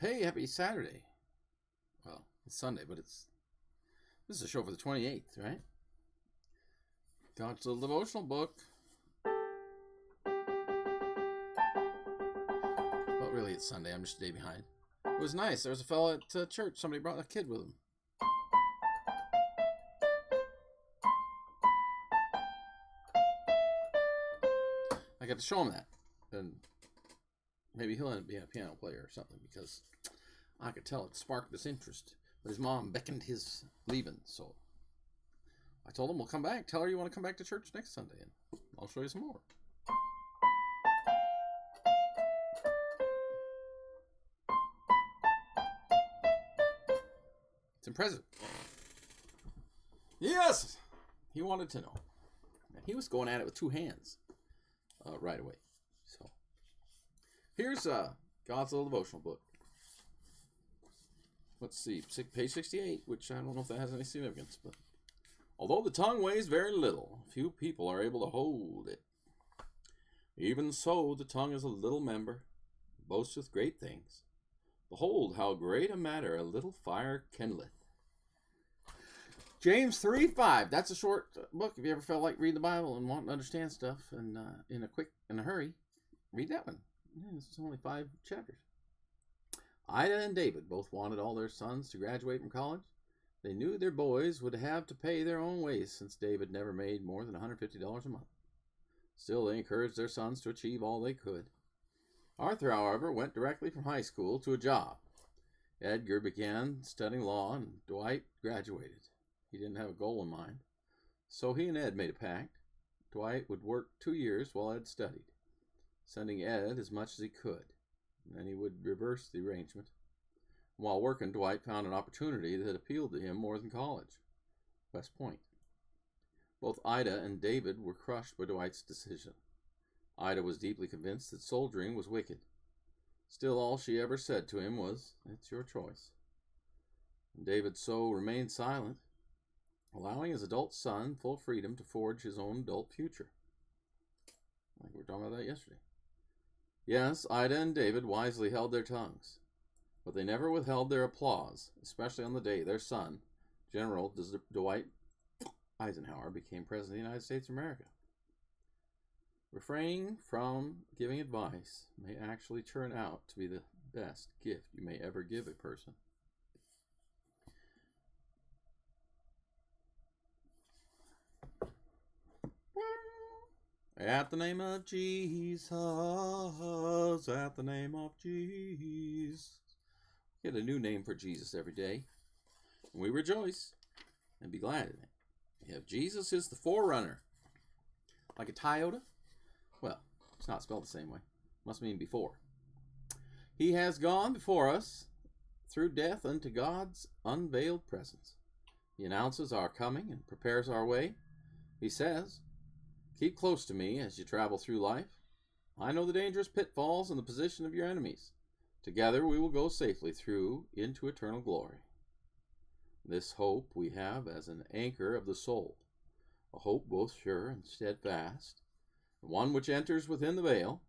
Hey, happy Saturday. Well, it's Sunday, but this is a show for the 28th, right? God's little devotional book. But really, it's Sunday. I'm just a day behind. It was nice. There was a fellow at church. Somebody brought a kid with him. I got to show him that. And maybe he'll end up being a piano player or something, because I could tell it sparked this interest. But his mom beckoned his leaving, so I told him, we'll come back. Tell her you want to come back to church next Sunday, and I'll show you some more. It's impressive. Yes! He wanted to know. And he was going at it with two hands right away. So here's God's little devotional book. Let's see, page 68, which I don't know if that has any significance, but although the tongue weighs very little, few people are able to hold it. Even so, the tongue is a little member, boasteth great things. Behold, how great a matter a little fire kindleth. James 3:5. That's a short book. If you ever felt like reading the Bible and wanting to understand stuff and in a hurry, read that one. It's only 5 chapters. Ida and David both wanted all their sons to graduate from college. They knew their boys would have to pay their own way, since David never made more than $150 a month. Still, they encouraged their sons to achieve all they could. Arthur, however, went directly from high school to a job. Edgar began studying law, and Dwight graduated. He didn't have a goal in mind, so he and Ed made a pact. Dwight would work 2 years while Ed studied, sending Ed as much as he could. And then he would reverse the arrangement. While working, Dwight found an opportunity that appealed to him more than college: West Point. Both Ida and David were crushed by Dwight's decision. Ida was deeply convinced that soldiering was wicked. Still, all she ever said to him was, "It's your choice." And David so remained silent, allowing his adult son full freedom to forge his own adult future. Like we were talking about that yesterday. Yes, Ida and David wisely held their tongues, but they never withheld their applause, especially on the day their son, General Dwight Eisenhower, became President of the United States of America. Refraining from giving advice may actually turn out to be the best gift you may ever give a person. At the name of Jesus, at the name of Jesus. We get a new name for Jesus every day, and we rejoice and be glad in it. We have Jesus is the forerunner. Like a Toyota? Well, it's not spelled the same way. Must mean before. He has gone before us through death unto God's unveiled presence. He announces our coming and prepares our way. He says, "Keep close to me as you travel through life. I know the dangerous pitfalls and the position of your enemies. Together we will go safely through into eternal glory." This hope we have as an anchor of the soul, a hope both sure and steadfast, and one which enters within the veil,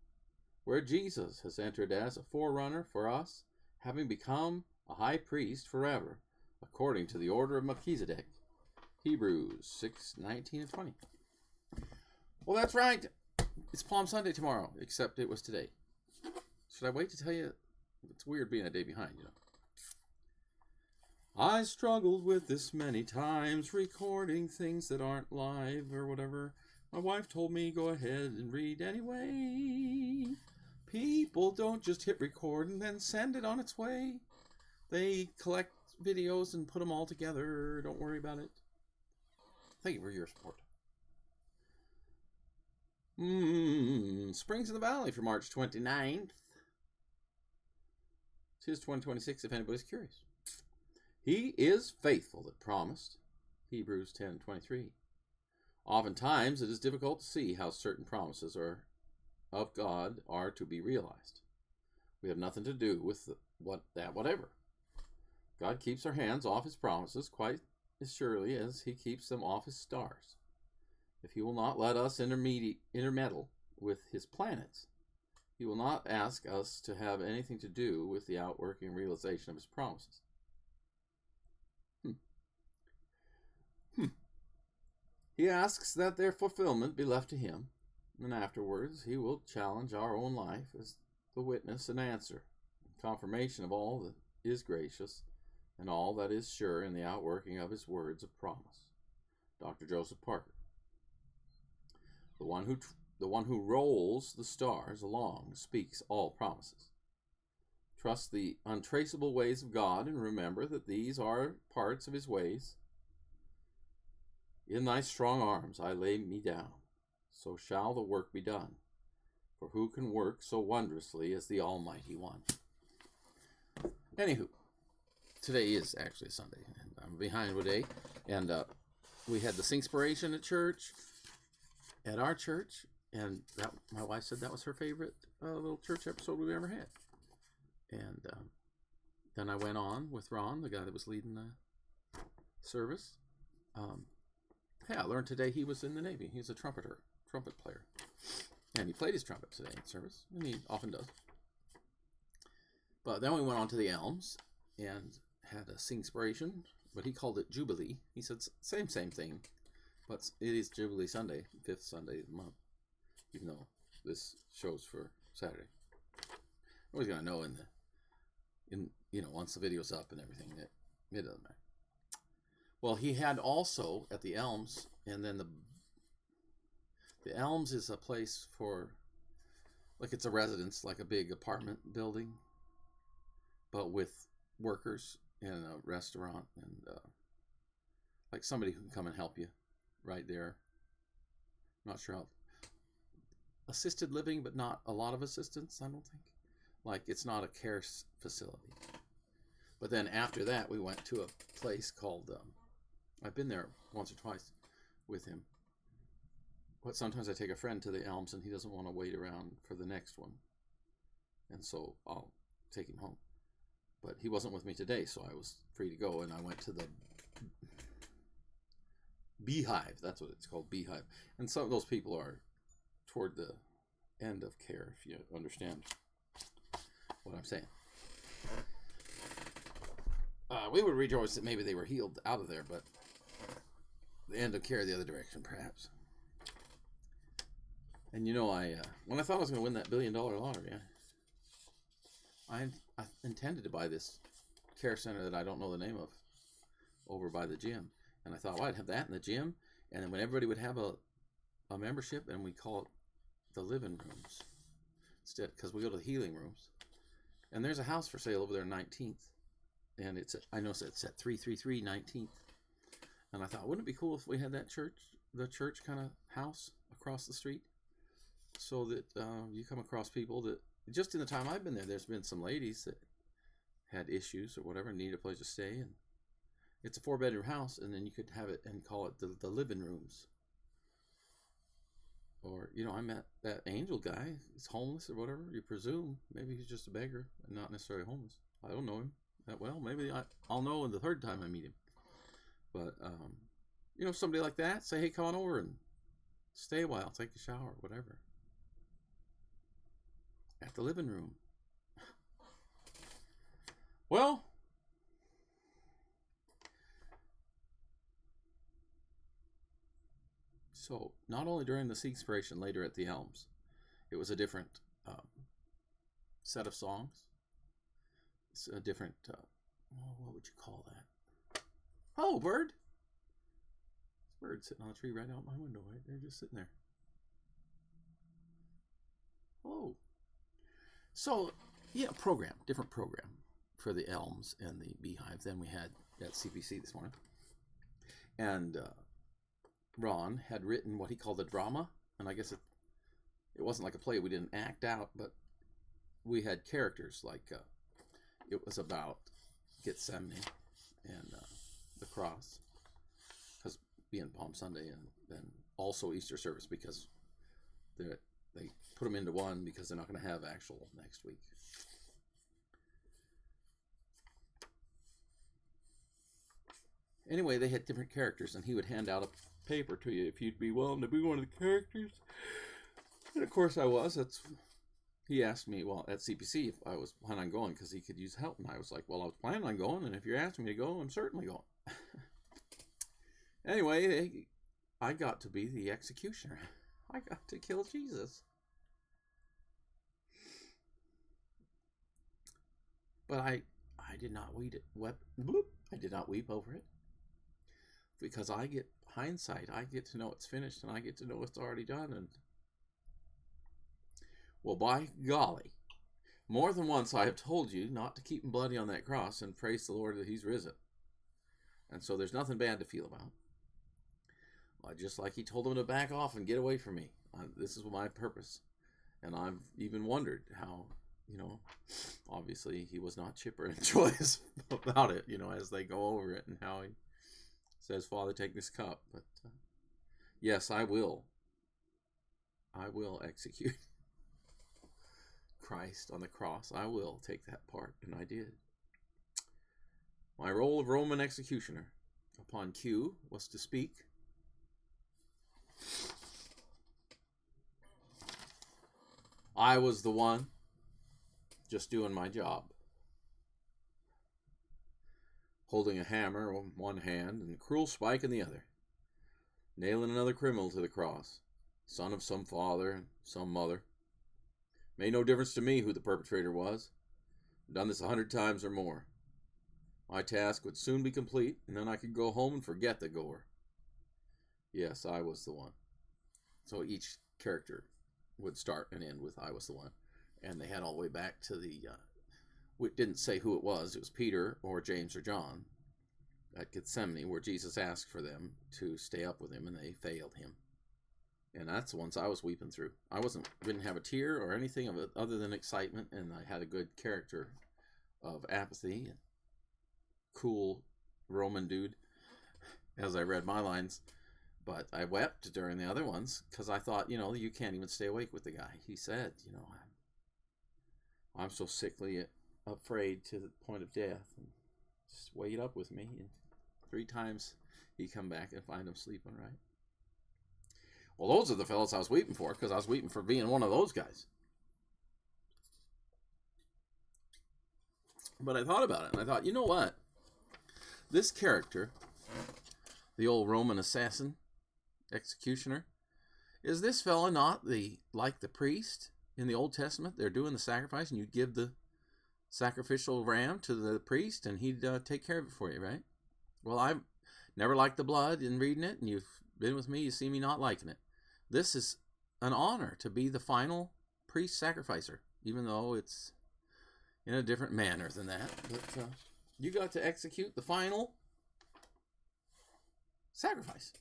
where Jesus has entered as a forerunner for us, having become a high priest forever, according to the order of Melchizedek. Hebrews 6:19 and 20. Well, that's right. It's Palm Sunday tomorrow, except it was today. Should I wait to tell you? It's weird being a day behind, you know. I struggled with this many times, recording things that aren't live or whatever. My wife told me go ahead and read anyway. People don't just hit record and then send it on its way. They collect videos and put them all together. Don't worry about it. Thank you for your support. Springs in the Valley for March 29th. It is 2026 if anybody's curious. He is faithful that promised. Hebrews 10:23. Oftentimes it is difficult to see how certain promises of God are to be realized. We have nothing to do with whatever. God keeps our hands off his promises quite as surely as he keeps them off his stars. If he will not let us intermeddle with his planets, He will not ask us to have anything to do with the outworking realization of his promises. He asks that their fulfillment be left to him, and afterwards he will challenge our own life as the witness and answer, confirmation of all that is gracious and all that is sure in the outworking of his words of promise. Dr. Joseph Parker. The one who rolls the stars along speaks all promises. Trust the untraceable ways of God and remember that these are parts of his ways. In thy strong arms I lay me down, so shall the work be done. For who can work so wondrously as the Almighty One? Anywho, today is actually Sunday, and I'm behind today, and we had the Singsparation at church, at our church, and that, my wife said that was her favorite little church episode we've ever had. And then I went on with Ron, the guy that was leading the service. I learned today he was in the Navy. He's a trumpet player. And he played his trumpet today in service, and he often does. But then we went on to the Elms and had a Singsparation, but he called it Jubilee. He said same thing, but it is Jubilee Sunday, 5th Sunday of the month, even though this show's for Saturday. Nobody's gonna know once the video's up and everything, it doesn't matter. Well, he had also at the Elms, and then the Elms is a place for, like, it's a residence, like a big apartment building, but with workers and a restaurant and like somebody who can come and help you right there. Not sure how. Assisted living, but not a lot of assistance, I don't think. Like, it's not a care facility. But then after that, we went to a place called, I've been there once or twice with him. But sometimes I take a friend to the Elms and he doesn't want to wait around for the next one. And so I'll take him home. But he wasn't with me today, so I was free to go. And I went to the Beehive. That's what it's called, Beehive. And some of those people are toward the end of care, if you understand what I'm saying. We would rejoice that maybe they were healed out of there, but the end of care the other direction, perhaps. And when I thought I was going to win that $1 billion lottery, I intended to buy this care center that I don't know the name of over by the gym. And I thought, well, I'd have that in the gym, and then when everybody would have a membership, and we call it the living rooms instead, because we go to the healing rooms. And there's a house for sale over there, 19th. And I know it's at 333 19th. And I thought, wouldn't it be cool if we had the church kind of house across the street? So that you come across people that, just in the time I've been there, there's been some ladies that had issues or whatever, need a place to stay. And it's a 4-bedroom house, and then you could have it and call it the living rooms. Or, I met that Angel guy. He's homeless or whatever, you presume. Maybe he's just a beggar and not necessarily homeless. I don't know him that well. Maybe I'll know the third time I meet him. But, somebody like that, say, hey, come on over and stay a while, take a shower, whatever. At the living room. Well, so not only during the Singsparation, later at the Elms, it was a different set of songs. It's a different, what would you call that? Oh, bird! Bird sitting on a tree right out my window, right there, just sitting there. Oh. So, yeah, different program for the Elms and the Beehive than we had at CPC this morning. And Ron had written what he called a drama, and I guess it wasn't like a play we didn't act out, but we had characters, like it was about Gethsemane and the cross, because being Palm Sunday, and then also Easter service, because they put them into one because they're not going to have actual next week. Anyway, they had different characters, and he would hand out a paper to you if you'd be willing to be one of the characters. And of course I was. That's he asked me, well, at CPC, if I was planning on going because he could use help. And I was like, well, I was planning on going, and if you're asking me to go, I'm certainly going. Anyway, I got to be the executioner. I got to kill Jesus. But I did not I did not weep over it. Because I get hindsight. I get to know it's finished, and I get to know it's already done. And well, by golly, more than once I have told you not to keep him bloody on that cross, and praise the Lord that he's risen. And so there's nothing bad to feel about. Just like he told them to back off and get away from me. This is my purpose. And I've even wondered how, obviously he was not chipper and joyous about it, as they go over it, and how he says, Father, take this cup. But yes, I will execute Christ on the cross. I will take that part, and I did. My role of Roman executioner upon cue was to speak. I was the one just doing my job, holding a hammer in one hand and a cruel spike in the other, nailing another criminal to the cross, son of some father and some mother. Made no difference to me who the perpetrator was. I've done this 100 times or more. My task would soon be complete, and then I could go home and forget the gore. Yes, I was the one. So each character would start and end with I was the one. And they had all the way back to it didn't say who it was. It was Peter or James or John at Gethsemane, where Jesus asked for them to stay up with him, and they failed him. And that's the ones I was weeping through. I didn't have a tear or anything of it other than excitement, and I had a good character of apathy and cool Roman dude as I read my lines. But I wept during the other ones because I thought, you can't even stay awake with the guy. He said, I'm so sickly afraid to the point of death. And just wait up with me. And 3 times he come back and find him sleeping, right? Well, those are the fellows I was weeping for, because I was weeping for being one of those guys. But I thought about it, and I thought, you know what? This character, the old Roman assassin, executioner, is this fella not like the priest in the Old Testament? They're doing the sacrifice, and you give the sacrificial ram to the priest, and he'd take care of it for you, right? Well, I've never liked the blood in reading it, and you've been with me, you see me not liking it. This is an honor to be the final priest sacrificer, even though it's in a different manner than that. But you got to execute the final sacrifice.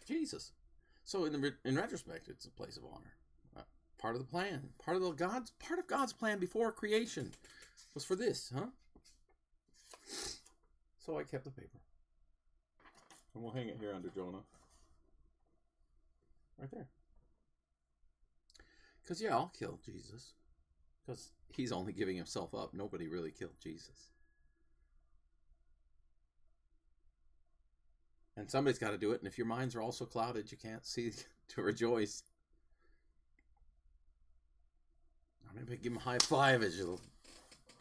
Jesus. So in retrospect, it's a place of honor. Part of the plan. Part of God's plan before creation was for this, huh? So I kept the paper. And we'll hang it here under Jonah. Right there. Because, I'll kill Jesus. Because he's only giving himself up. Nobody really killed Jesus. And somebody's got to do it. And if your minds are also clouded, you can't see to rejoice. I'm going to give him a high five as you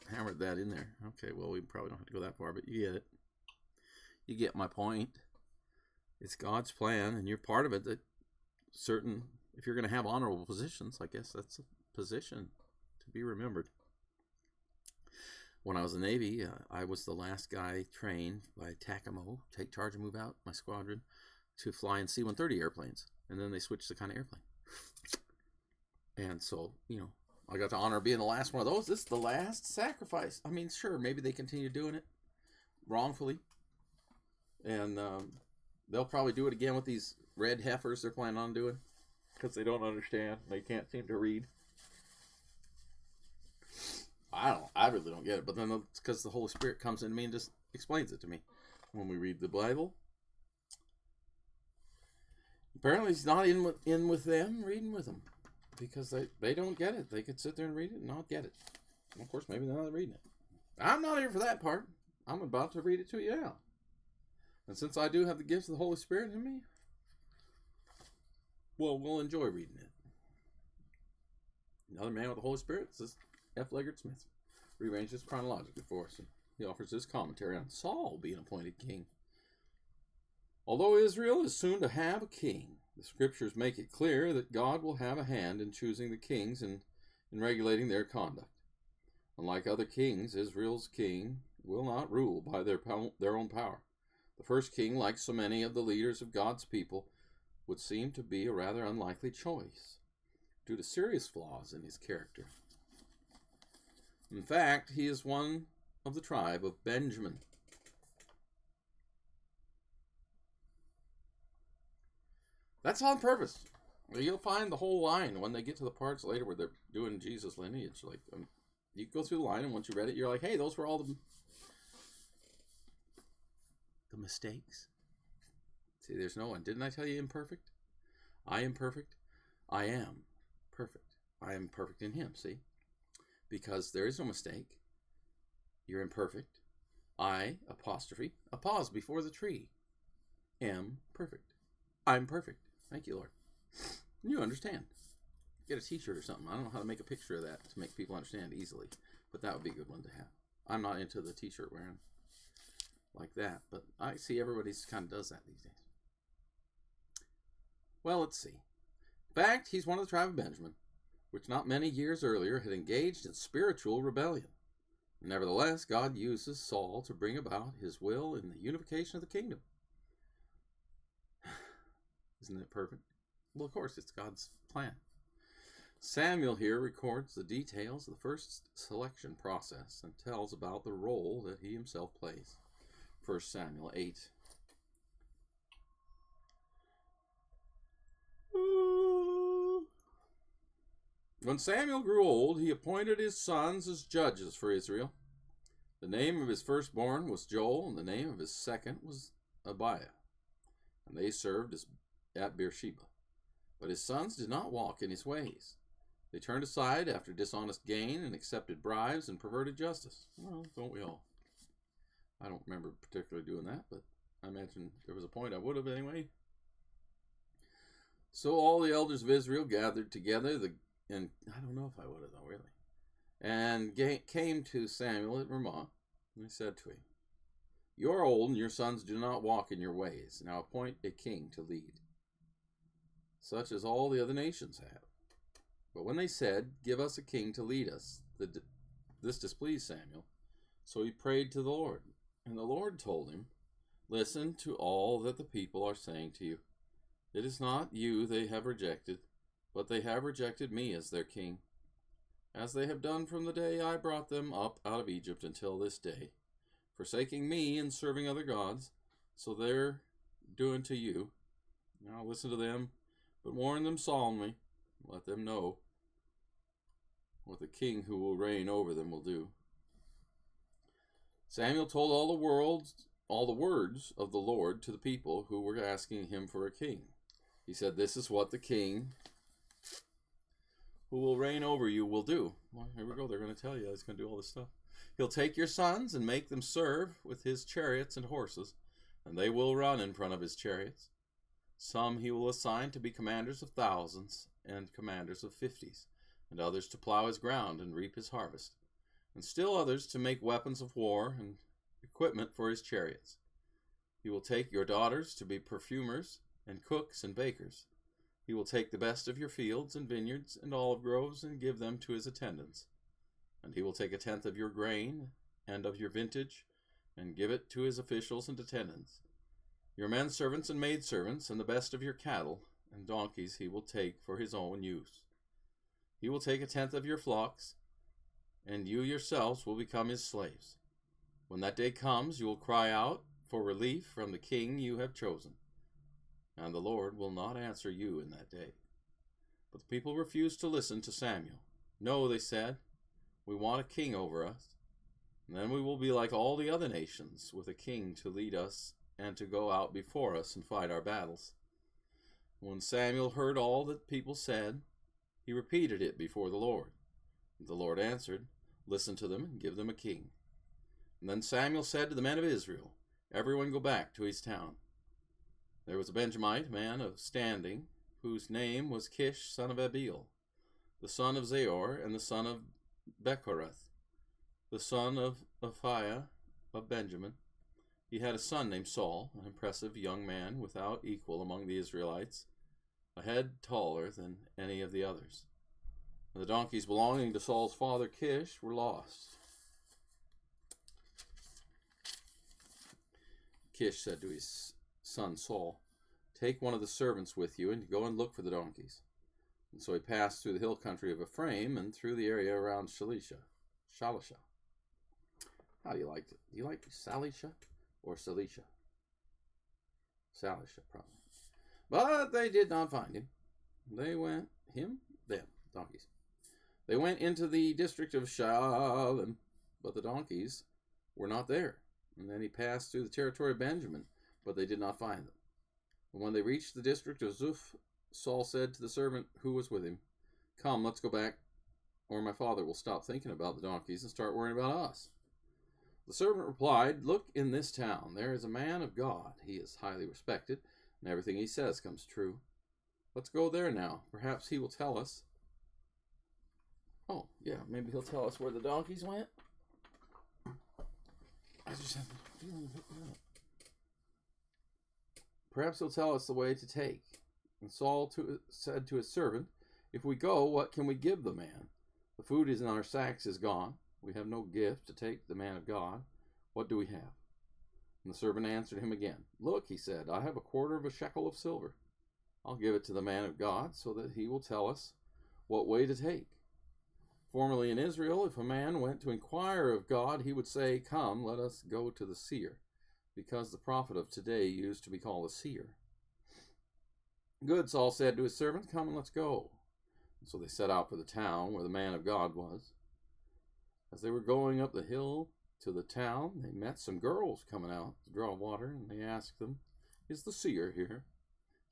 hammered that in there. Okay, well, we probably don't have to go that far, but you get it. You get my point. It's God's plan, and you're part of it. That if you're going to have honorable positions, I guess that's a position to be remembered. When I was in the Navy, I was the last guy trained by TACAMO, take charge and move out, my squadron, to fly in C-130 airplanes. And then they switched the kind of airplane. And so, I got the honor of being the last one of those. This is the last sacrifice. I mean, sure, maybe they continue doing it wrongfully. And they'll probably do it again with these red heifers they're planning on doing. Because they don't understand. They can't seem to read. I really don't get it. But then it's because the Holy Spirit comes into me and just explains it to me. When we read the Bible. Apparently he's not in with them, reading with them. Because they don't get it. They could sit there and read it and not get it. And of course, maybe they're not reading it. I'm not here for that part. I'm about to read it to you now. And since I do have the gifts of the Holy Spirit in me, well, we'll enjoy reading it. Another man with the Holy Spirit, says F. Leggard Smith, rearranges chronologically for us. He offers his commentary on Saul being appointed king. Although Israel is soon to have a king, the scriptures make it clear that God will have a hand in choosing the kings and in regulating their conduct. Unlike other kings, Israel's king will not rule by their own power. The first king, like so many of the leaders of God's people, would seem to be a rather unlikely choice due to serious flaws in his character. In fact, he is one of the tribe of Benjamin. That's on purpose. You'll find the whole line when they get to the parts later where they're doing Jesus' lineage. Like, you go through the line, and once you read it, you're like, hey, those were all the mistakes. See, there's no one. Didn't I tell you imperfect? I am perfect. I am perfect. I am perfect in him, see? Because there is no mistake. You're imperfect. I, apostrophe, a pause before the tree, am perfect. I'm perfect. Thank you, Lord. You understand. Get a t-shirt or something. I don't know how to make a picture of that to make people understand easily, but that would be a good one to have. I'm not into the t-shirt wearing like that, but I see everybody's kind of does that these days. Well, let's see. In fact, he's one of the tribe of Benjamin, which not many years earlier had engaged in spiritual rebellion. Nevertheless, God uses Saul to bring about his will in the unification of the kingdom. Isn't it perfect? Well, of course, it's God's plan. Samuel here records the details of the first selection process and tells about the role that he himself plays. 1 Samuel 8. When Samuel grew old, he appointed his sons as judges for Israel. The name of his firstborn was Joel, and the name of his second was Abiah. And they served at Beersheba. But his sons did not walk in his ways. They turned aside after dishonest gain and accepted bribes and perverted justice. Well, don't we all? I don't remember particularly doing that, but I imagine there was a point I would have anyway. So all the elders of Israel gathered together, and I don't know if I would have though, really, and came to Samuel at Ramah, and they said to him, "You are old, and your sons do not walk in your ways. Now appoint a king to lead, such as all the other nations have." But when they said, "Give us a king to lead us," this displeased Samuel. So he prayed to the Lord, and the Lord told him, "Listen to all that the people are saying to you. It is not you they have rejected, but they have rejected me as their king, as they have done from the day I brought them up out of Egypt until this day, forsaking me and serving other gods. So they're doing to you. Now listen to them, but warn them solemnly. Let them know what the king who will reign over them will do." Samuel told all the words of the Lord to the people who were asking him for a king. He said, "This is what the king who will reign over you will do." Well, here we go. They're going to tell you he's going to do all this stuff. "He'll take your sons and make them serve with his chariots and horses, and they will run in front of his chariots. Some he will assign to be commanders of thousands and commanders of 50s, and others to plow his ground and reap his harvest, and still others to make weapons of war and equipment for his chariots. He will take your daughters to be perfumers and cooks and bakers. He will take the best of your fields and vineyards and olive groves and give them to his attendants. And he will take a tenth of your grain and of your vintage and give it to his officials and attendants. Your men servants and maid servants and the best of your cattle and donkeys he will take for his own use. He will take a tenth of your flocks, and you yourselves will become his slaves. When that day comes, you will cry out for relief from the king you have chosen. And the Lord will not answer you in that day." But the people refused to listen to Samuel. "No," they said, "we want a king over us, and then we will be like all the other nations, with a king to lead us and to go out before us and fight our battles." When Samuel heard all that people said, he repeated it before the Lord. The Lord answered, "Listen to them and give them a king." And then Samuel said to the men of Israel, "Everyone go back to his town." There was a Benjamite man of standing, whose name was Kish, son of Abiel. the son of Zeor, and the son of Bechorath, the son of Aphiah of Benjamin. He had a son named Saul, an impressive young man without equal among the Israelites, a head taller than any of the others. And the donkeys belonging to Saul's father Kish were lost. Kish said to his son Saul, "Take one of the servants with you and go and look for the donkeys." And so he passed through the hill country of Ephraim and through the area around Shalisha. How do you like it? Do you like Salisha or Cilicia? Salisha, probably. But they did not find him. Donkeys. They went into the district of Shalem, but the donkeys were not there. And then he passed through the territory of Benjamin, but they did not find them. And when they reached the district of Zuph, Saul said to the servant who was with him, "Come, let's go back, or my father will stop thinking about the donkeys and start worrying about us." The servant replied, "Look in this town. There is a man of God. He is highly respected, and everything he says comes true. Let's go there now. Perhaps he will tell us." Oh, yeah, maybe he'll tell us where the donkeys went. I just have a feeling of picking it up. Perhaps he'll tell us the way to take. And Saul said to his servant, "If we go, what can we give the man? The food in our sacks is gone. We have no gift to take the man of God. What do we have?" And the servant answered him again. "Look," he said, "I have a quarter of a shekel of silver. I'll give it to the man of God so that he will tell us what way to take. Formerly in Israel, if a man went to inquire of God, he would say, 'Come, let us go to the seer,' because the prophet of today used to be called a seer." "Good," Saul said to his servant, "come and let's go." And so they set out for the town where the man of God was. As they were going up the hill to the town, they met some girls coming out to draw water, and they asked them, "Is the seer here?"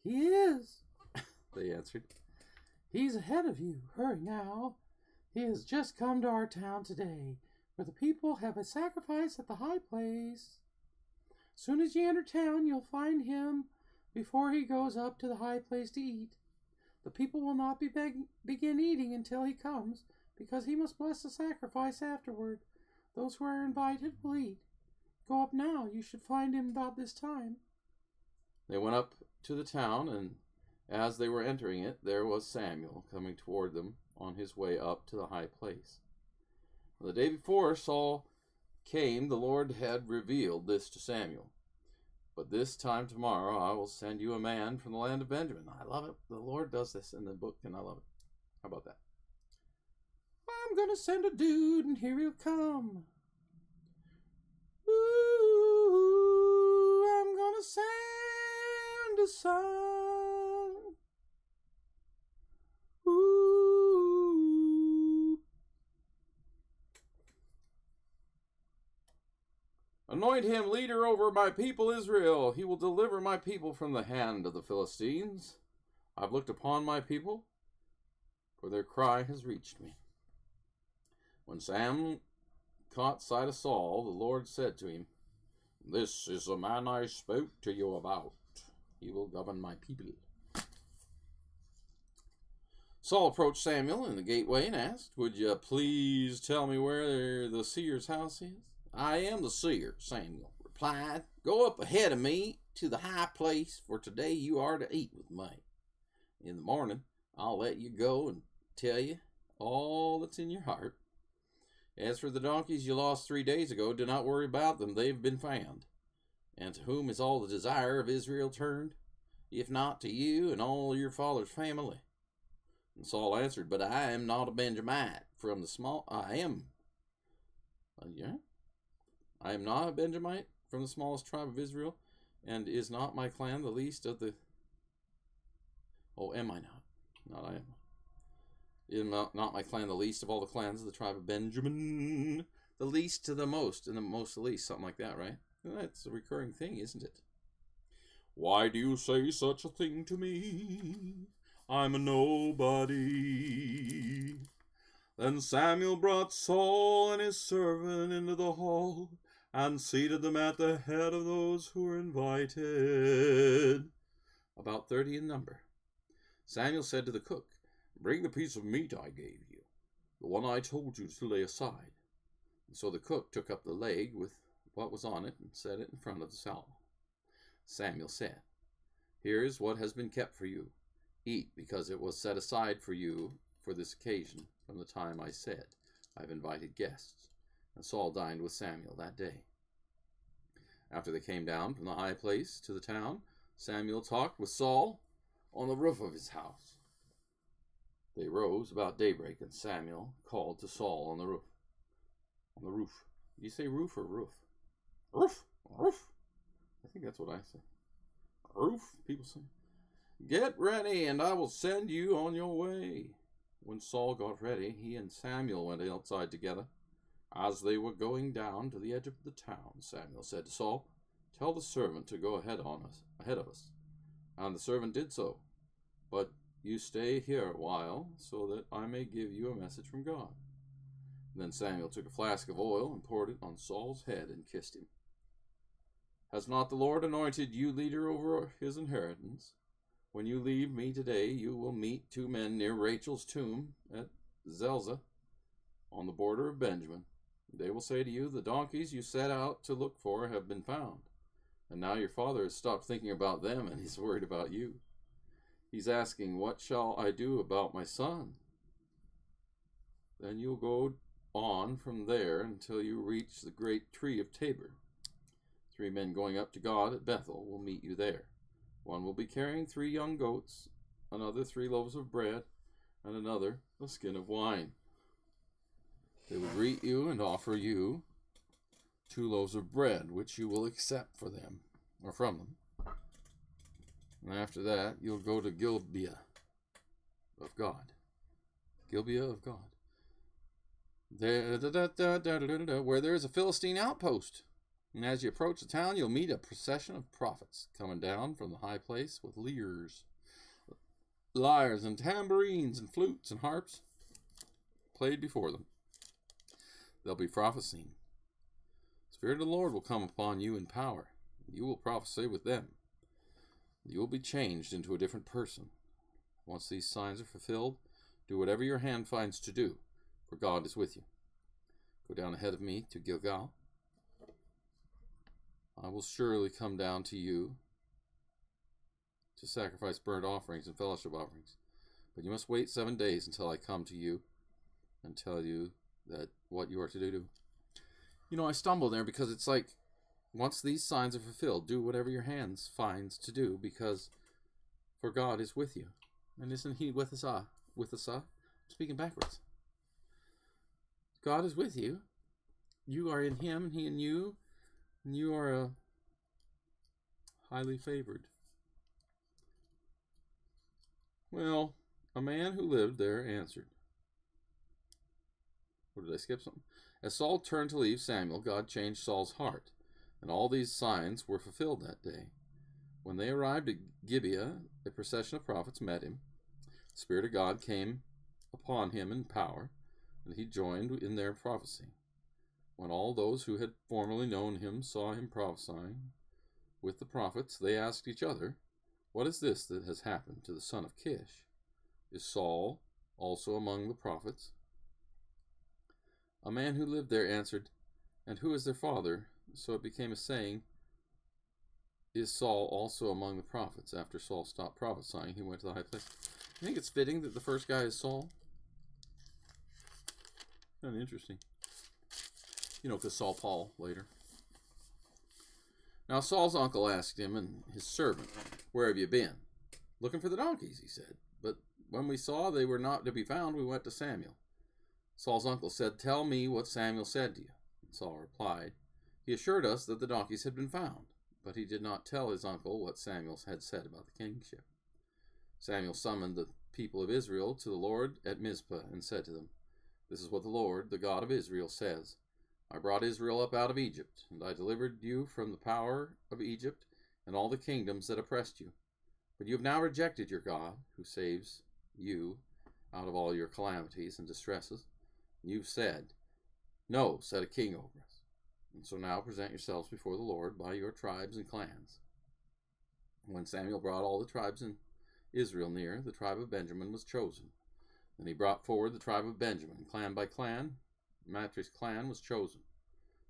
"He is," they answered. "He's ahead of you. Hurry now. He has just come to our town today, where the people have a sacrifice at the high place. As soon as you enter town, you'll find him before he goes up to the high place to eat. The people will not begin eating until he comes, because he must bless the sacrifice afterward. Those who are invited will eat. Go up now. You should find him about this time." They went up to the town, and as they were entering it, there was Samuel coming toward them on his way up to the high place. The day before Saul came, the Lord had revealed this to Samuel. "But this time tomorrow I will send you a man from the land of Benjamin." I love it. The Lord does this in the book, and I love it. How about that? "I'm going to send a dude, and here he'll come. Ooh, I'm going to send a son. Ooh. Anoint him leader over my people Israel. He will deliver my people from the hand of the Philistines. I've looked upon my people, for their cry has reached me." When Sam caught sight of Saul, the Lord said to him, "This is the man I spoke to you about. He will govern my people." Saul approached Samuel in the gateway and asked, "Would you please tell me where the seer's house is?" "I am the seer," Samuel replied. "Go up ahead of me to the high place, for today you are to eat with me. In the morning, I'll let you go and tell you all that's in your heart. As for the donkeys you lost 3 days ago, do not worry about them. They've been found. And to whom is all the desire of Israel turned? If not to you and all your father's family?" And Saul answered, "But I am not a Benjamite from the small... I am not a Benjamite from the smallest tribe of Israel, and is not my clan the least of the... Oh, am I not? Not I am. Is not my clan the least of all the clans of the tribe of Benjamin? The least to the most, and the most to the least, something like that, right? That's a recurring thing, isn't it? Why do you say such a thing to me? I'm a nobody." Then Samuel brought Saul and his servant into the hall, and seated them at the head of those who were invited, about 30 in number. Samuel said to the cook, Bring the piece of meat I gave you, the one I told you to lay aside. And so the cook took up the leg with what was on it and set it in front of Saul. Samuel said, Here is what has been kept for you. Eat, because it was set aside for you for this occasion from the time I said, I've invited guests. And Saul dined with Samuel that day. After they came down from the high place to the town, Samuel talked with Saul on the roof of his house. They rose about daybreak, and Samuel called to Saul on the roof. On the roof. Do you say roof or roof? Roof. Roof. I think that's what I say. Roof, people say. Get ready, and I will send you on your way. When Saul got ready, he and Samuel went outside together. As they were going down to the edge of the town, Samuel said to Saul, Tell the servant to go ahead of us. And the servant did so. But you stay here a while, so that I may give you a message from God. Then Samuel took a flask of oil and poured it on Saul's head and kissed him. Has not the Lord anointed you leader over his inheritance? When you leave me today, you will meet 2 men near Rachel's tomb at Zelzah, on the border of Benjamin. They will say to you, The donkeys you set out to look for have been found. And now your father has stopped thinking about them, and he's worried about you. He's asking, What shall I do about my son? Then you'll go on from there until you reach the great tree of Tabor. 3 men going up to God at Bethel will meet you there. One will be carrying 3 young goats, another 3 loaves of bread, and another a skin of wine. They will greet you and offer you 2 loaves of bread, which you will accept for them, or from them. And after that, you'll go to Gibeah of God. Gibeah of God. Where there is a Philistine outpost. And as you approach the town, you'll meet a procession of prophets coming down from the high place with lyres and tambourines and flutes and harps played before them. They'll be prophesying. The Spirit of the Lord will come upon you in power. You will prophesy with them. You will be changed into a different person. Once these signs are fulfilled, do whatever your hand finds to do, for God is with you. Go down ahead of me to Gilgal. I will surely come down to you to sacrifice burnt offerings and fellowship offerings. But you must wait 7 days until I come to you and tell you that what you are to do. You know, I stumble there because it's like, once these signs are fulfilled, do whatever your hands finds to do, because for God is with you. And isn't he with us? I'm speaking backwards. God is with you. You are in him, and he in you. And you are highly favored. Well, a man who lived there answered. Or did I skip something? As Saul turned to leave Samuel, God changed Saul's heart, and all these signs were fulfilled that day. When they arrived at Gibeah, a procession of prophets met him. The Spirit of God came upon him in power, and he joined in their prophecy. When all those who had formerly known him saw him prophesying with the prophets, they asked each other, What is this that has happened to the son of Kish? Is Saul also among the prophets? A man who lived there answered, And who is their father? So it became a saying, Is Saul also among the prophets? After Saul stopped prophesying, he went to the high place. I think it's fitting that the first guy is Saul. Kind of interesting. You know, because Saul Paul later. Now Saul's uncle asked him and his servant, Where have you been? Looking for the donkeys, he said. But when we saw they were not to be found, we went to Samuel. Saul's uncle said, Tell me what Samuel said to you. And Saul replied, He assured us that the donkeys had been found, but he did not tell his uncle what Samuel had said about the kingship. Samuel summoned the people of Israel to the Lord at Mizpah and said to them, This is what the Lord, the God of Israel, says. I brought Israel up out of Egypt, and I delivered you from the power of Egypt and all the kingdoms that oppressed you. But you have now rejected your God, who saves you out of all your calamities and distresses. You've said, No, set a king over us. And so now present yourselves before the Lord by your tribes and clans. When Samuel brought all the tribes in Israel near, the tribe of Benjamin was chosen. Then he brought forward the tribe of Benjamin, clan by clan. Matri's clan was chosen.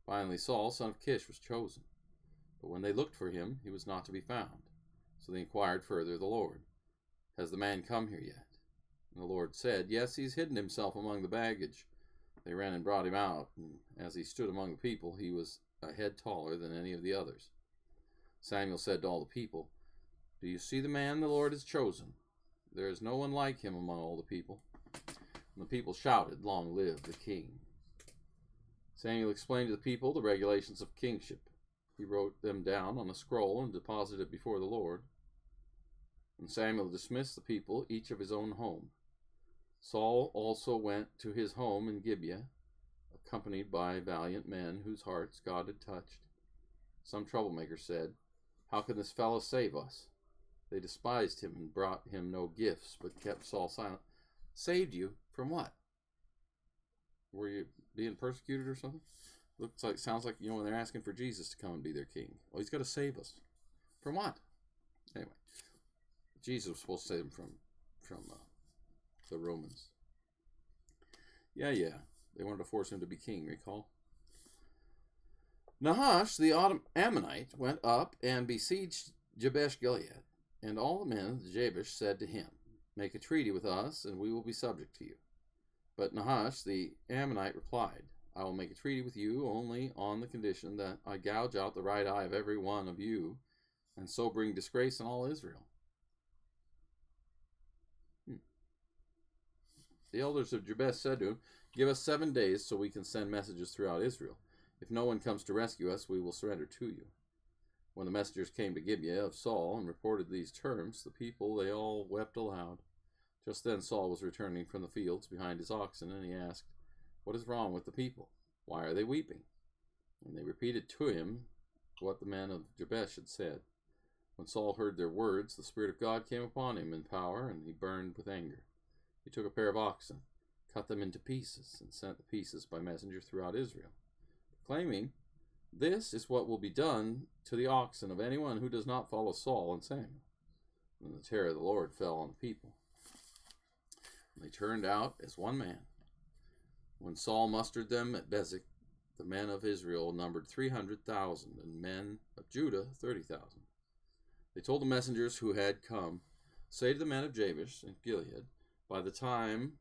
Finally Saul, son of Kish, was chosen. But when they looked for him, he was not to be found. So they inquired further of the Lord, "Has the man come here yet?" And the Lord said, "Yes, he's hidden himself among the baggage." They ran and brought him out, and as he stood among the people, he was a head taller than any of the others. Samuel said to all the people, "Do you see the man the Lord has chosen? There is no one like him among all the people." And the people shouted, "Long live the king." Samuel explained to the people the regulations of kingship. He wrote them down on a scroll and deposited it before the Lord. And Samuel dismissed the people, each of his own home. Saul also went to his home in Gibeah, accompanied by valiant men whose hearts God had touched. Some troublemakers said, "How can this fellow save us?" They despised him and brought him no gifts, but kept Saul silent. Saved you from what? Were you being persecuted or something? Sounds like, when they're asking for Jesus to come and be their king. Well, he's got to save us. From what? Anyway, Jesus was supposed to save them from the Romans. Yeah. They wanted to force him to be king, recall? Nahash, the Ammonite, went up and besieged Jabesh Gilead. And all the men of Jabesh said to him, "Make a treaty with us, and we will be subject to you." But Nahash, the Ammonite, replied, "I will make a treaty with you only on the condition that I gouge out the right eye of every one of you, and so bring disgrace on all Israel." The elders of Jabesh said to him, "Give us 7 days so we can send messages throughout Israel. If no one comes to rescue us, we will surrender to you." When the messengers came to Gibeah of Saul and reported these terms, the people, they all wept aloud. Just then Saul was returning from the fields behind his oxen, and he asked, "What is wrong with the people? Why are they weeping?" And they repeated to him what the men of Jabesh had said. When Saul heard their words, the Spirit of God came upon him in power, and he burned with anger. He took a pair of oxen, cut them into pieces, and sent the pieces by messenger throughout Israel, claiming, "This is what will be done to the oxen of anyone who does not follow Saul and Samuel." And the terror of the Lord fell on the people. And they turned out as one man. When Saul mustered them at Bezek, the men of Israel numbered 300,000, and men of Judah 30,000. They told the messengers who had come, "Say to the men of Jabesh and Gilead, by the time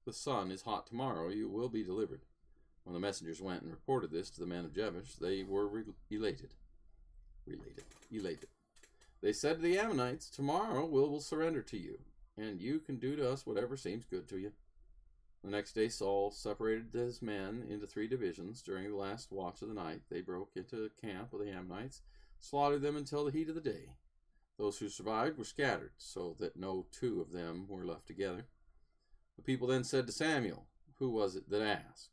the sun is hot tomorrow, you will be delivered." When the messengers went and reported this to the men of Jabesh, they were elated. They said to the Ammonites, "Tomorrow we will surrender to you, and you can do to us whatever seems good to you." The next day Saul separated his men into 3 divisions. During the last watch of the night, they broke into the camp of the Ammonites, slaughtered them until the heat of the day. Those who survived were scattered, so that no 2 of them were left together. The people then said to Samuel, "Who was it that asked,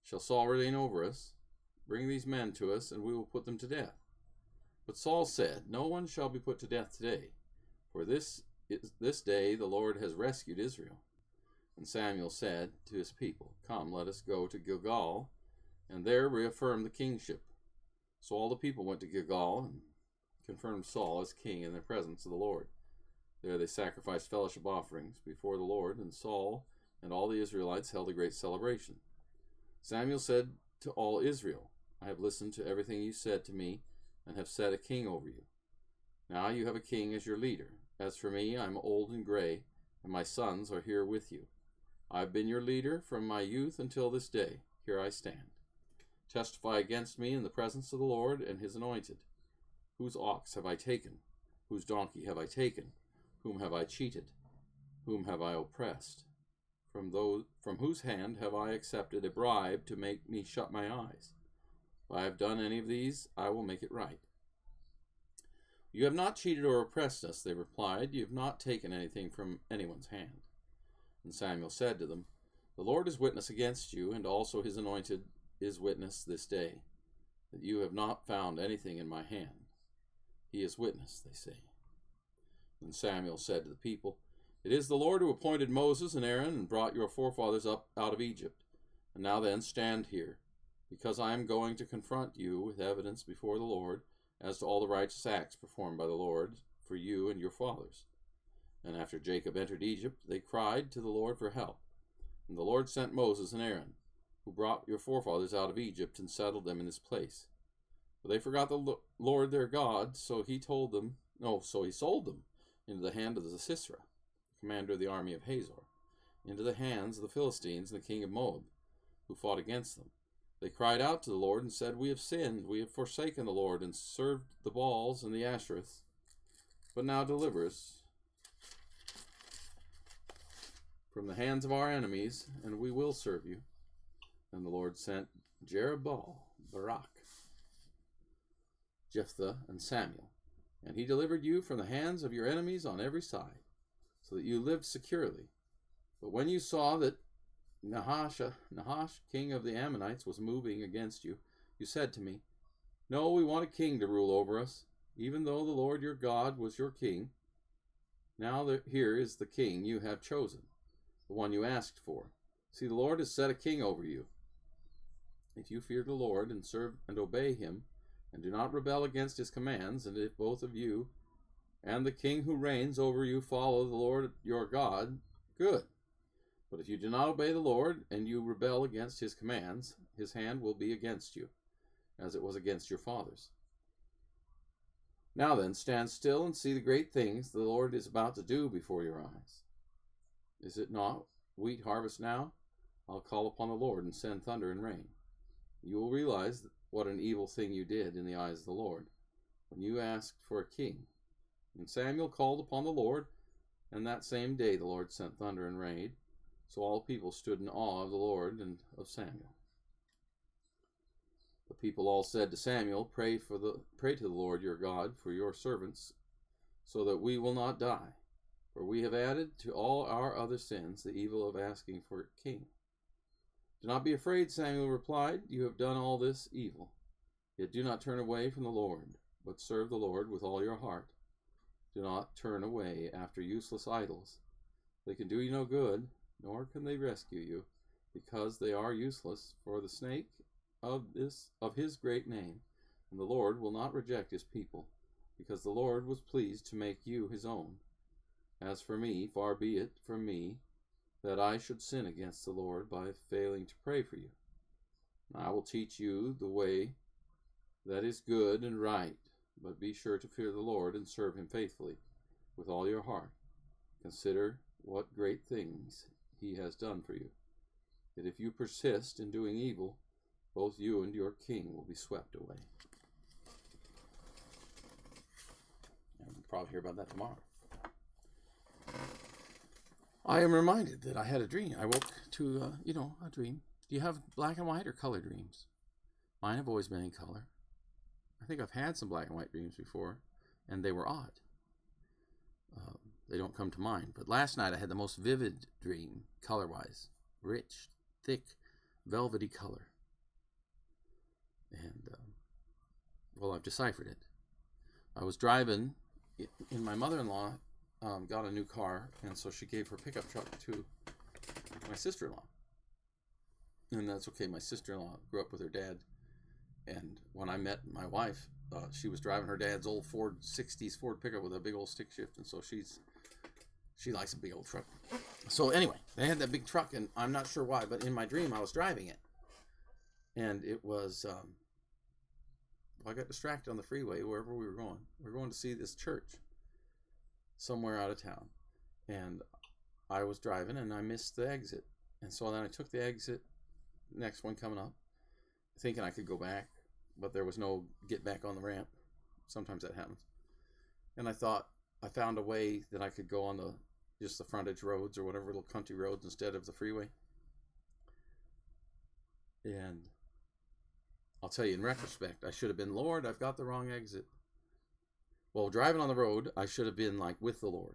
'Shall Saul reign over us?' Bring these men to us, and we will put them to death." But Saul said, "No one shall be put to death today, for this day the Lord has rescued Israel." And Samuel said to his people, "Come, let us go to Gilgal, and there reaffirm the kingship." So all the people went to Gilgal and confirmed Saul as king in the presence of the Lord. There they sacrificed fellowship offerings before the Lord, and Saul and all the Israelites held a great celebration. Samuel said to all Israel, "I have listened to everything you said to me, and have set a king over you. Now you have a king as your leader. As for me, I am old and gray, and my sons are here with you. I have been your leader from my youth until this day. Here I stand. Testify against me in the presence of the Lord and his anointed. Whose ox have I taken? Whose donkey have I taken? Whom have I cheated? Whom have I oppressed? From whose hand have I accepted a bribe to make me shut my eyes? If I have done any of these, I will make it right." "You have not cheated or oppressed us," they replied. "You have not taken anything from anyone's hand." And Samuel said to them, "The Lord is witness against you, and also his anointed is witness this day, that you have not found anything in my hand." "He is witness," they say. Then Samuel said to the people, "It is the Lord who appointed Moses and Aaron and brought your forefathers up out of Egypt. And now then, stand here, because I am going to confront you with evidence before the Lord as to all the righteous acts performed by the Lord for you and your fathers. And after Jacob entered Egypt, they cried to the Lord for help. And the Lord sent Moses and Aaron, who brought your forefathers out of Egypt and settled them in this place. But they forgot the Lord their God, so he sold them into the hand of the Sisera, commander of the army of Hazor, into the hands of the Philistines and the king of Moab, who fought against them. They cried out to the Lord and said, We have sinned, we have forsaken the Lord, and served the Baals and the Ashereths. But now deliver us from the hands of our enemies, and we will serve you. And the Lord sent Jerubbaal, Barak, Jephthah, and Samuel, and he delivered you from the hands of your enemies on every side, so that you lived securely. But when you saw that Nahash, king of the Ammonites, was moving against you, you said to me, No, we want a king to rule over us, even though the Lord your God was your king. Now here is the king you have chosen, the one you asked for. See, the Lord has set a king over you. If you fear the Lord and serve and obey him, and do not rebel against his commands, and if both of you and the king who reigns over you follow the Lord your God, good. But if you do not obey the Lord, and you rebel against his commands, his hand will be against you, as it was against your fathers. Now then, stand still and see the great things the Lord is about to do before your eyes. Is it not wheat harvest now? I'll call upon the Lord and send thunder and rain. You will realize what an evil thing you did in the eyes of the Lord, when you asked for a king. And Samuel called upon the Lord, and that same day the Lord sent thunder and rain. So all people stood in awe of the Lord and of Samuel. The people all said to Samuel, Pray to the Lord your God for your servants, so that we will not die. For we have added to all our other sins the evil of asking for a king. Do not be afraid, Samuel replied. You have done all this evil. Yet do not turn away from the Lord, but serve the Lord with all your heart. Do not turn away after useless idols. They can do you no good, nor can they rescue you, because they are useless for the sake of his great name. And the Lord will not reject his people, because the Lord was pleased to make you his own. As for me, far be it from me that I should sin against the Lord by failing to pray for you. I will teach you the way that is good and right, but be sure to fear the Lord and serve him faithfully with all your heart. Consider what great things he has done for you, that if you persist in doing evil, both you and your king will be swept away. And we'll probably hear about that tomorrow. I am reminded that I had a dream. I woke to, a dream. Do you have black and white or color dreams? Mine have always been in color. I think I've had some black and white dreams before, and they were odd. They don't come to mind. But last night I had the most vivid dream, color-wise. Rich, thick, velvety color. And, I've deciphered it. I was driving, and my mother-in-law got a new car, and so she gave her pickup truck to my sister-in-law. And that's okay. My sister-in-law grew up with her dad, and when I met my wife, she was driving her dad's old 60s Ford pickup with a big old stick shift, and so she likes a big old truck. So anyway, they had that big truck, and I'm not sure why, but in my dream I was driving it, and it was I got distracted on the freeway wherever we were going. We were going to see this church somewhere out of town, and I was driving and I missed the exit, and so then I took the exit, next one coming up, thinking I could go back, but there was no get back on the ramp. Sometimes that happens. And I thought I found a way that I could go on just the frontage roads or whatever, little country roads instead of the freeway. And I'll tell you, in retrospect, I should have been, Lord, I've got the wrong exit. Well, driving on the road, I should have been like with the Lord,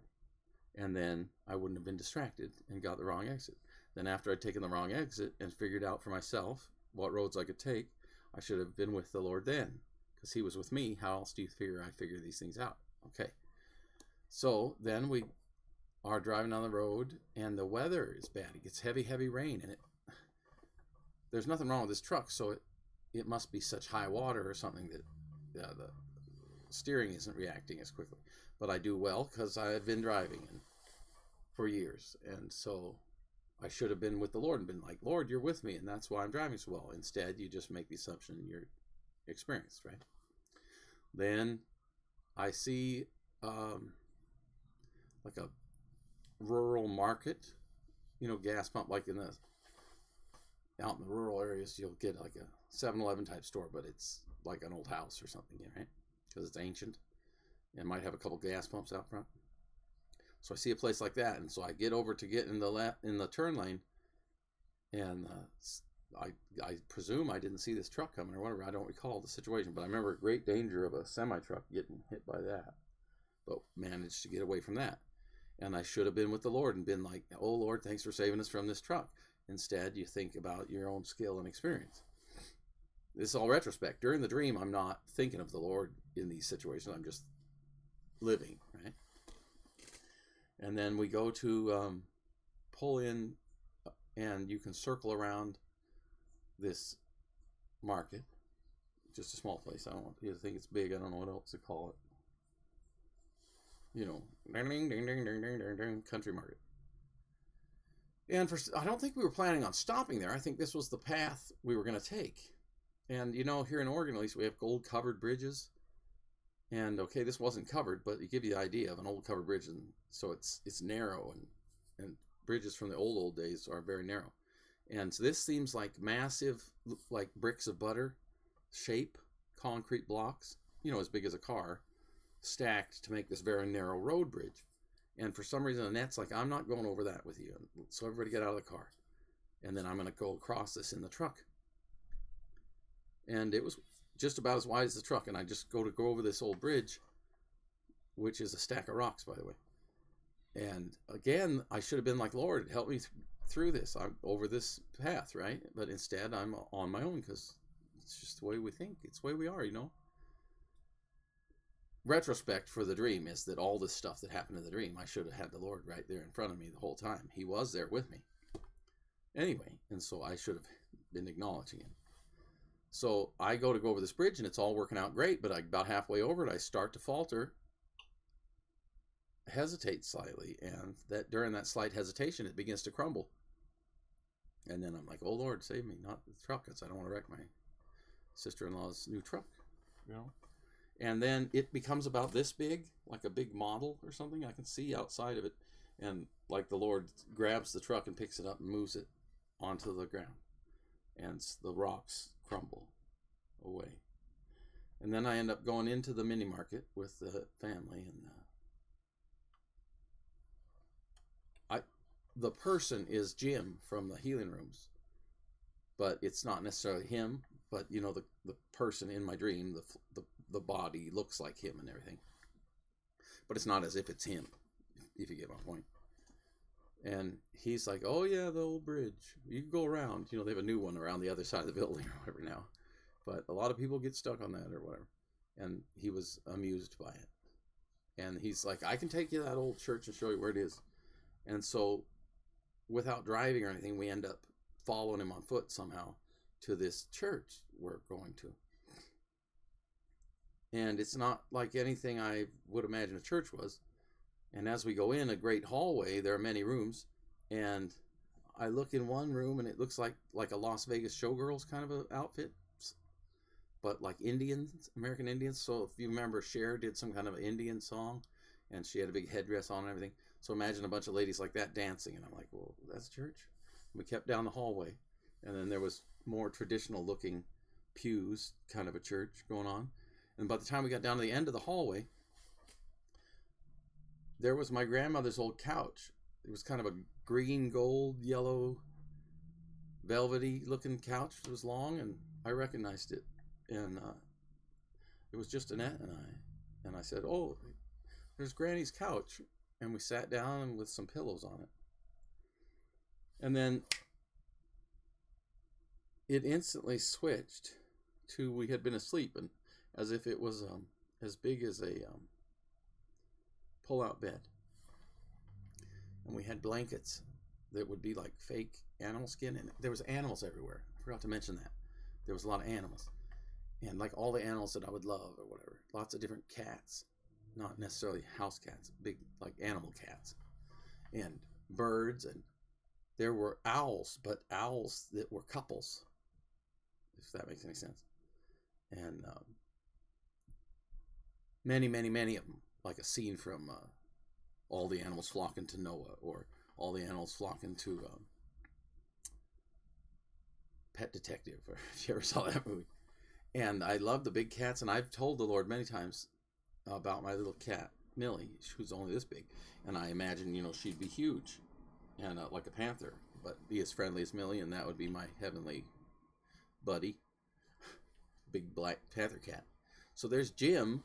and then I wouldn't have been distracted and got the wrong exit. Then after I'd taken the wrong exit and figured out for myself what roads I could take, I should have been with the Lord then, because he was with me. How else do you figure I figure these things out? Okay. So then we are driving on the road, and the weather is bad. It gets heavy, heavy rain, and there's nothing wrong with this truck, so it must be such high water or something that the steering isn't reacting as quickly. But I do well because I've been driving, and for years. And so I should have been with the Lord and been like, Lord, you're with me, and that's why I'm driving so well. Instead, you just make the assumption you're experienced, right? Then I see like a rural market, gas pump, like out in the rural areas, you'll get like a 7-Eleven type store, but it's like an old house or something, right? Because it's ancient and might have a couple gas pumps out front. So I see a place like that, and so I get over to get in the turn lane, and I presume I didn't see this truck coming or whatever. I don't recall the situation, but I remember great danger of a semi-truck getting hit by that, but managed to get away from that. And I should have been with the Lord and been like, oh, Lord, thanks for saving us from this truck. Instead, you think about your own skill and experience. This is all retrospect. During the dream, I'm not thinking of the Lord in these situations. I'm just living, right? And then we go to pull in, and you can circle around this market. Just a small place. I don't want you to think it's big. I don't know what else to call it. Ding, ding, ding, ding, ding, ding, ding, country market. And I don't think we were planning on stopping there. I think this was the path we were going to take. And, here in Oregon, at least, we have gold-covered bridges. And, okay, this wasn't covered, but it gives you the idea of an old covered bridge. And so it's narrow, and bridges from the old days are very narrow. And so this seems like massive, like bricks of butter shape, concrete blocks, as big as a car, stacked to make this very narrow road bridge. And for some reason, Annette's like, I'm not going over that with you. So everybody get out of the car. And then I'm going to go across this in the truck. And it was just about as wide as the truck. And I just go over this old bridge, which is a stack of rocks, by the way. And again, I should have been like, Lord, help me through this. I'm over this path, right? But instead, I'm on my own because it's just the way we think. It's the way we are, Retrospect for the dream is that all this stuff that happened in the dream, I should have had the Lord right there in front of me the whole time. He was there with me. Anyway, and so I should have been acknowledging him. So I go over this bridge, and it's all working out great, but about halfway over it, I start to falter, hesitate slightly, and that during that slight hesitation, it begins to crumble. And then I'm like, oh, Lord, save me, not the truck, because I don't want to wreck my sister-in-law's new truck, And then it becomes about this big, like a big model or something. I can see outside of it. And like the Lord grabs the truck and picks it up and moves it onto the ground. And the rocks crumble away. And then I end up going into the mini market with the family. And the person is Jim from the healing rooms. But it's not necessarily him. But, the person in my dream, the body looks like him and everything. But it's not as if it's him, if you get my point. And he's like, oh, yeah, the old bridge. You can go around. They have a new one around the other side of the building or whatever now. But a lot of people get stuck on that or whatever. And he was amused by it. And he's like, I can take you to that old church and show you where it is. And so, without driving or anything, we end up following him on foot somehow to this church we're going to. And it's not like anything I would imagine a church was. And as we go in a great hallway, there are many rooms. And I look in one room, and it looks like a Las Vegas showgirls kind of an outfit. But like Indians, American Indians. So if you remember, Cher did some kind of Indian song. And she had a big headdress on and everything. So imagine a bunch of ladies like that dancing. And I'm like, well, that's church? And we kept down the hallway. And then there was more traditional looking pews, kind of a church going on. And by the time we got down to the end of the hallway, there was my grandmother's old couch. It was kind of a green, gold, yellow, velvety looking couch. It was long, and I recognized it. And it was just Annette and I. And I said, oh, there's Granny's couch. And we sat down with some pillows on it. And then it instantly switched to we had been asleep, and as if it was as big as a pull-out bed. And we had blankets that would be like fake animal skin, and there was animals everywhere. I forgot to mention that. There was a lot of animals. And like all the animals that I would love or whatever. Lots of different cats. Not necessarily house cats, big like animal cats. and birds, and there were owls, but owls that were couples, if that makes any sense. And many, many, many of them, like a scene from All the Animals Flocking to Noah, or All the Animals Flocking to Pet Detective, or if you ever saw that movie. And I love the big cats, and I've told the Lord many times about my little cat, Millie, who's only this big. And I imagine, she'd be huge and like a panther, but be as friendly as Millie, and that would be my heavenly buddy, big black panther cat. So there's Jim,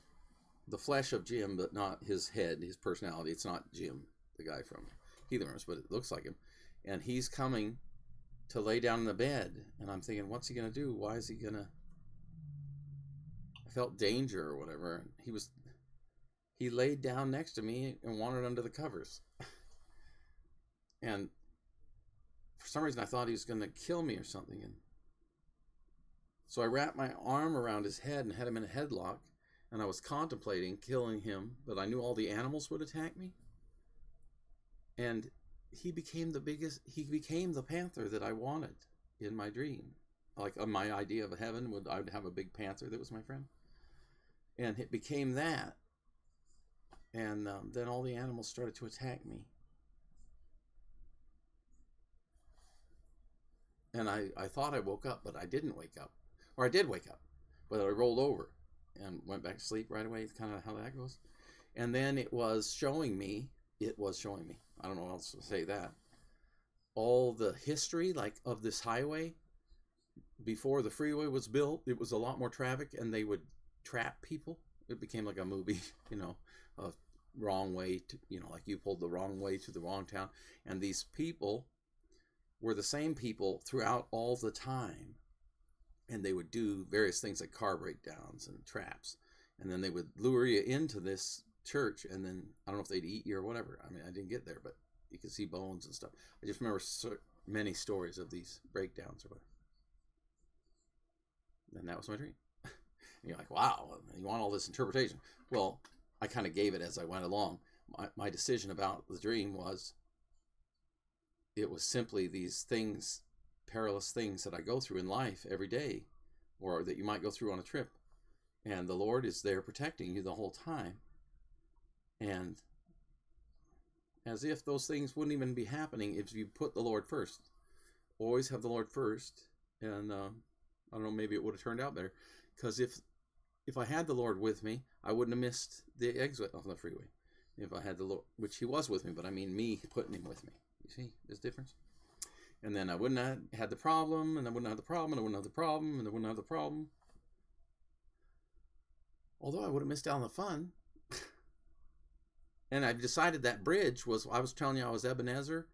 the flesh of Jim, but not his head, his personality. It's not Jim, the guy from Healing Rooms, but it looks like him. And he's coming to lay down in the bed, and I'm thinking, what's he going to do? Why is he going to... I felt danger or whatever. He laid down next to me and wandered under the covers. And for some reason I thought he was going to kill me or something. And so I wrapped my arm around his head and had him in a headlock. And I was contemplating killing him, but I knew all the animals would attack me. And he became the panther that I wanted in my dream. Like my idea of heaven, I would have a big panther that was my friend. And it became that. And then all the animals started to attack me. And I thought I woke up, but I didn't wake up. Or I did wake up, but I rolled over and went back to sleep right away. It's kind of how that goes. And then it was showing me, I don't know what else to say that, all the history of this highway. Before the freeway was built, it was a lot more traffic, and they would trap people. It became like a movie, a wrong way to, like you pulled the wrong way to the wrong town. And these people were the same people throughout all the time. And they would do various things like car breakdowns and traps. And then they would lure you into this church, and then I don't know if they'd eat you or whatever. I mean, I didn't get there, but you could see bones and stuff. I just remember many stories of these breakdowns or whatever. And that was my dream. And you're like, wow, you want all this interpretation. Well, I kind of gave it as I went along. My decision about the dream was, it was simply these things, perilous things that I go through in life every day, or that you might go through on a trip. And the Lord is there protecting you the whole time. And as if those things wouldn't even be happening if you put the Lord first. Always have the Lord first. And I don't know, maybe it would have turned out better. Because if I had the Lord with me, I wouldn't have missed the exit off the freeway. If I had the Lord, which he was with me, but I mean me putting him with me. You see this difference? And then I wouldn't have had the problem, and I wouldn't have the problem, and I wouldn't have the problem, and I wouldn't have the problem. Although I would have missed out on the fun. And I decided that bridge was, I was telling you I was Ebenezer.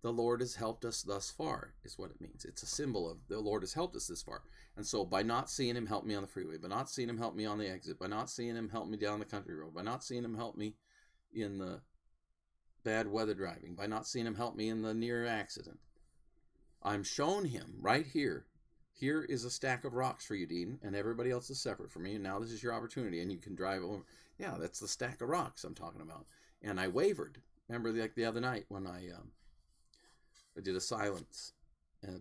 The Lord has helped us thus far, is what it means. It's a symbol of the Lord has helped us this far. And so by not seeing him help me on the freeway, by not seeing him help me on the exit, by not seeing him help me down the country road, by not seeing him help me in the bad weather driving, by not seeing him help me in the near accident, I'm shown him right here. Here is a stack of rocks for you, Dean, and everybody else is separate from me, and now this is your opportunity, and you can drive over. Yeah, that's the stack of rocks I'm talking about. And I wavered. Remember the other night when I did a silence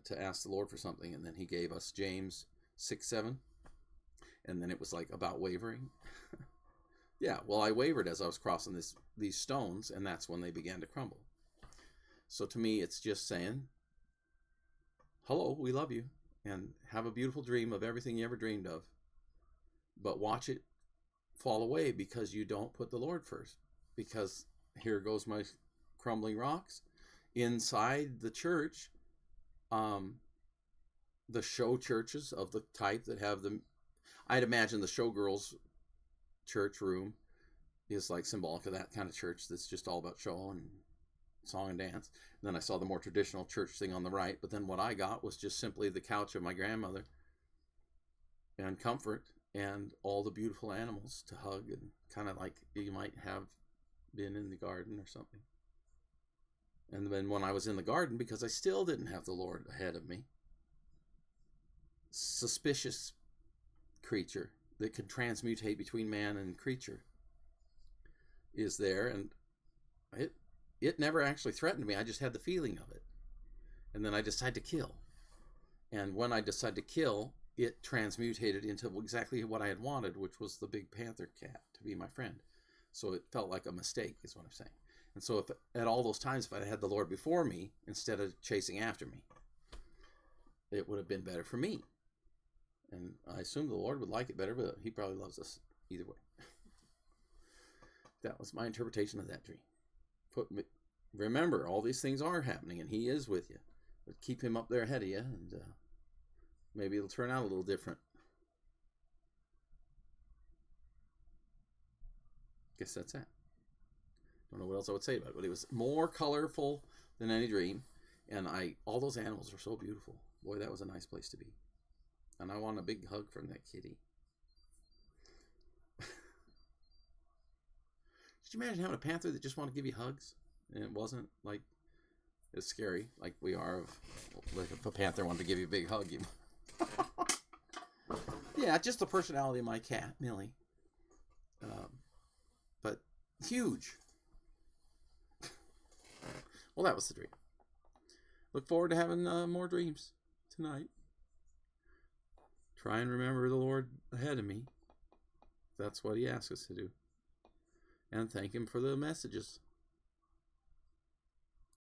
to ask the Lord for something, and then he gave us James 6:7, and then it was like about wavering. Yeah, well, I wavered as I was crossing these stones, and that's when they began to crumble. So to me, it's just saying, hello, we love you, and have a beautiful dream of everything you ever dreamed of, but watch it fall away because you don't put the Lord first. Because here goes my crumbling rocks. Inside the church, the show churches of the type that have them, I'd imagine the showgirls church room is like symbolic of that kind of church that's just all about show and song and dance. And then I saw the more traditional church thing on the right, but then what I got was just simply the couch of my grandmother and comfort and all the beautiful animals to hug, and kind of like you might have been in the garden or something. And then when I was in the garden, because I still didn't have the Lord ahead of me, suspicious creature that could transmutate between man and creature is there, and it never actually threatened me. I just had the feeling of it. And then I decided to kill. And when I decided to kill, it transmutated into exactly what I had wanted, which was the big panther cat to be my friend. So it felt like a mistake, is what I'm saying. And so if at all those times, if I had the Lord before me instead of chasing after me, it would have been better for me. And I assume the Lord would like it better, but he probably loves us either way. That was my interpretation of that dream. Remember, all these things are happening, and he is with you. But keep him up there ahead of you, and maybe it'll turn out a little different. Guess that's that. Don't know what else I would say about it, but it was more colorful than any dream, and all those animals were so beautiful. Boy, that was a nice place to be. And I want a big hug from that kitty. Could you imagine having a panther that just wanted to give you hugs? And it wasn't like, it's scary, like we are like if a panther wanted to give you a big hug. Yeah, just the personality of my cat, Millie. But huge. Well, that was the dream. Look forward to having more dreams tonight. Try and remember the Lord ahead of me. That's what he asks us to do. And thank him for the messages.